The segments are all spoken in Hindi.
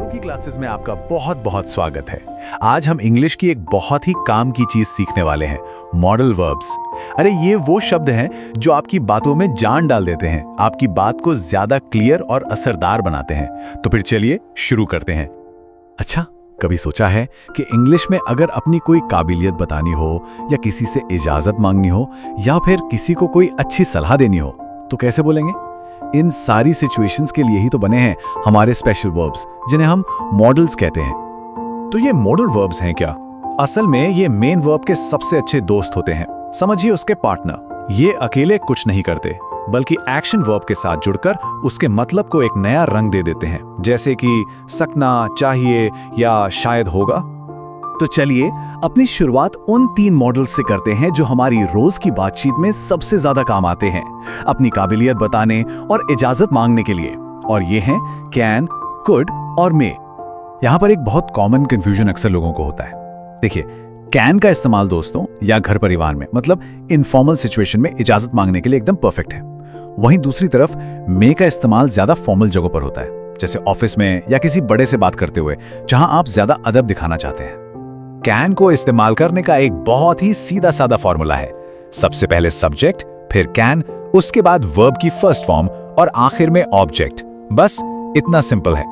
की क्लासेस में आपका बहुत बहुत स्वागत है। आज हम इंग्लिश की एक बहुत ही काम की चीज सीखने वाले हैं, मॉडल वर्ब्स। अरे ये वो शब्द हैं जो आपकी बातों में जान डाल देते हैं, आपकी बात को ज्यादा क्लियर और असरदार बनाते हैं। तो फिर चलिए शुरू करते हैं। अच्छा, कभी सोचा है कि इंग्लिश में अगर अपनी कोई काबिलियत बतानी हो या किसी से इजाजत मांगनी हो या फिर किसी को कोई अच्छी सलाह देनी हो तो कैसे बोलेंगे? इन सारी सिचुएशंस के लिए ही तो बने हैं हमारे स्पेशल वर्ब्स, जिन्हें हम मॉडल्स कहते हैं। तो ये मॉडल वर्ब्स हैं क्या? असल में ये मेन वर्ब के सबसे अच्छे दोस्त होते हैं, समझिए उसके पार्टनर। ये अकेले कुछ नहीं करते, बल्कि एक्शन वर्ब के साथ जुड़कर उसके मतलब को एक नया रंग दे देते हैं, जैसे कि सकना, चाहिए या शायद होगा। तो चलिए अपनी शुरुआत उन 3 मॉडल्स से करते हैं जो हमारी रोज की बातचीत में सबसे ज्यादा काम आते हैं, अपनी काबिलियत बताने और इजाजत मांगने के लिए। और ये हैं कैन, कुड और मे। यहां पर एक बहुत कॉमन कंफ्यूजन अक्सर लोगों को होता है। देखिए, कैन का इस्तेमाल दोस्तों या घर परिवार में, मतलब इनफॉर्मल सिचुएशन में इजाजत मांगने के लिए एकदम परफेक्ट है। वहीं दूसरी तरफ मे का इस्तेमाल ज्यादा फॉर्मल जगहों पर होता है, जैसे ऑफिस में या किसी बड़े से बात करते हुए, जहां आप ज्यादा अदब दिखाना चाहते हैं। कैन को इस्तेमाल करने का एक बहुत ही सीधा साधा फॉर्मूला है। सबसे पहले सब्जेक्ट, फिर कैन, उसके बाद वर्ब की फर्स्ट फॉर्म और आखिर में ऑब्जेक्ट। बस इतना सिंपल है।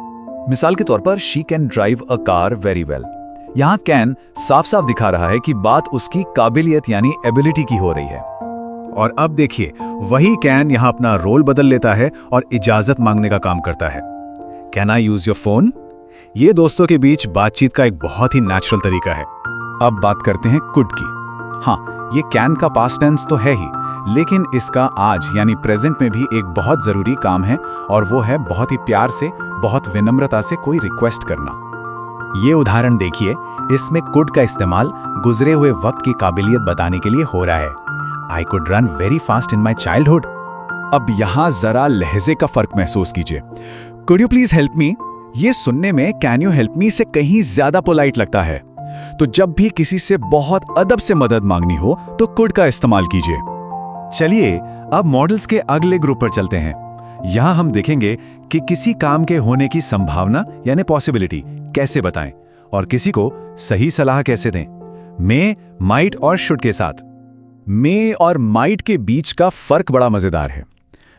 मिसाल के तौर पर, she can drive a car very well. यहां कैन साफ साफ दिखा रहा है कि बात उसकी काबिलियत यानी एबिलिटी की हो रही है। और अब देखिए, वही कैन यहां अपना रोल बदल लेता है और इजाजत मांगने का काम करता है। Can I use your phone? ये दोस्तों के बीच बातचीत का एक बहुत ही नेचुरल तरीका है। अब बात करते हैं कुड की। हाँ, ये कैन का पास्ट टेंस तो है ही, लेकिन इसका आज यानी प्रेजेंट में भी एक बहुत जरूरी काम है, और वो है बहुत ही प्यार से, बहुत विनम्रता से कोई रिक्वेस्ट करना। ये उदाहरण देखिए, इसमें कुड का इस्तेमाल गुजरे हुए वक्त की काबिलियत बताने के लिए हो रहा है। I could run very fast in my childhood. अब यहां जरा लहजे का फर्क महसूस कीजिए। Could you please help me? ये सुनने में कैन यू हेल्प मी से कहीं ज्यादा पोलाइट लगता है। तो जब भी किसी से बहुत अदब से मदद मांगनी हो तो कुड का इस्तेमाल कीजिए। चलिए अब मॉडल्स के अगले ग्रुप पर चलते हैं। यहां हम देखेंगे कि किसी काम के होने की संभावना यानी पॉसिबिलिटी कैसे बताएं और किसी को सही सलाह कैसे दें। मे, माइट और शुड के साथ। मे और माइट के बीच का फर्क बड़ा मजेदार है।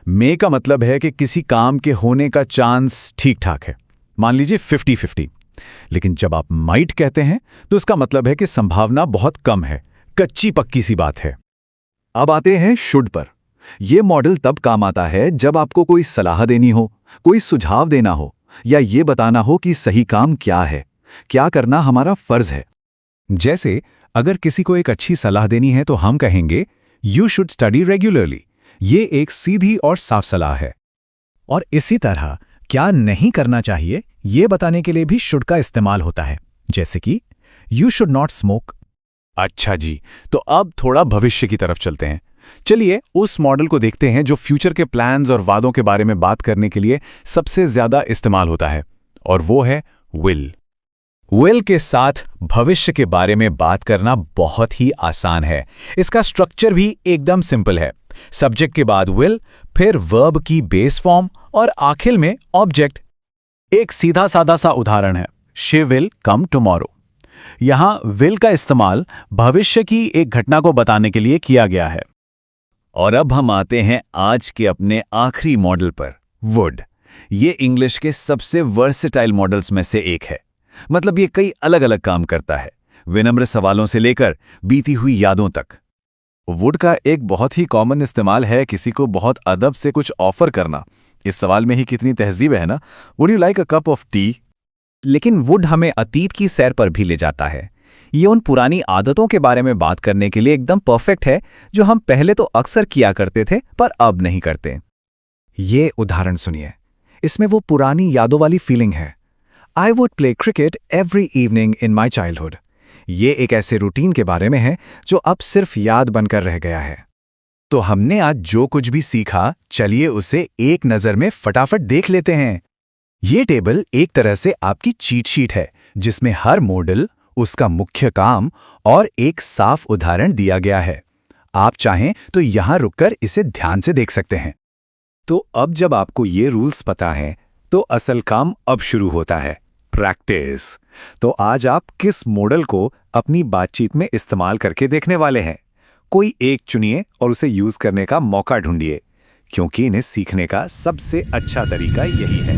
मे का मतलब है कि किसी काम के होने का चांस ठीक ठाक है, मान लीजिए 50-50। लेकिन जब आप माइट कहते हैं तो इसका मतलब है कि संभावना बहुत कम है, कच्ची पक्की सी बात है। अब आते हैं शुड पर। यह मॉडल तब काम आता है जब आपको कोई सलाह देनी हो, कोई सुझाव देना हो, या ये बताना हो कि सही काम क्या है, क्या करना हमारा फर्ज है। जैसे अगर किसी को एक अच्छी सलाह देनी है तो हम कहेंगे यू शुड स्टडी रेगुलरली। ये एक सीधी और साफ सलाह है। और इसी तरह क्या नहीं करना चाहिए ये बताने के लिए भी शुड का इस्तेमाल होता है, जैसे कि यू शुड नॉट स्मोक। अच्छा जी, तो अब थोड़ा भविष्य की तरफ चलते हैं। चलिए उस मॉडल को देखते हैं जो फ्यूचर के प्लान्स और वादों के बारे में बात करने के लिए सबसे ज्यादा इस्तेमाल होता है, और वो है विल। विल के साथ भविष्य के बारे में बात करना बहुत ही आसान है। इसका स्ट्रक्चर भी एकदम सिंपल है। सब्जेक्ट के बाद विल, फिर वर्ब की बेस फॉर्म और आखिर में ऑब्जेक्ट। एक सीधा साधा सा उदाहरण है, शी विल कम टुमारो। यहां विल का इस्तेमाल भविष्य की एक घटना को बताने के लिए किया गया है। और अब हम आते हैं आज के अपने आखिरी मॉडल पर, वुड। ये इंग्लिश के सबसे वर्सेटाइल मॉडल्स में से एक है। मतलब ये कई अलग अलग काम करता है, विनम्र सवालों से लेकर बीती हुई यादों तक। वुड का एक बहुत ही कॉमन इस्तेमाल है किसी को बहुत अदब से कुछ ऑफर करना। इस सवाल में ही कितनी तहजीब है ना, would you like a cup of T? लेकिन वुड हमें अतीत की सैर पर भी ले जाता है। ये उन पुरानी आदतों के बारे में बात करने के लिए एकदम परफेक्ट है जो हम पहले तो अक्सर किया करते थे पर अब नहीं करते। ये उदाहरण सुनिए, इसमें वो पुरानी यादों वाली फीलिंग है। I would play cricket every evening in my childhood. ये एक ऐसे रूटीन के बारे में है जो अब सिर्फ याद बनकर रह गया है। तो हमने आज जो कुछ भी सीखा, चलिए उसे एक नज़र में फटाफट देख लेते हैं। ये टेबल एक तरह से आपकी चीट शीट है, जिसमें हर मॉडल, उसका मुख्य काम और एक साफ उदाहरण दिया गया है। आप चाहें तो यहां रुककर इसे ध्यान से देख सकते हैं। तो अब जब आपको ये रूल्स पता हैं, तो असल काम अब शुरू होता है। प्रैक्टिस। तो आज आप किस मॉडल को अपनी बातचीत में इस्तेमाल करके देखने वाले हैं? कोई एक चुनिए और उसे यूज करने का मौका ढूंढिए, क्योंकि इन्हें सीखने का सबसे अच्छा तरीका यही है।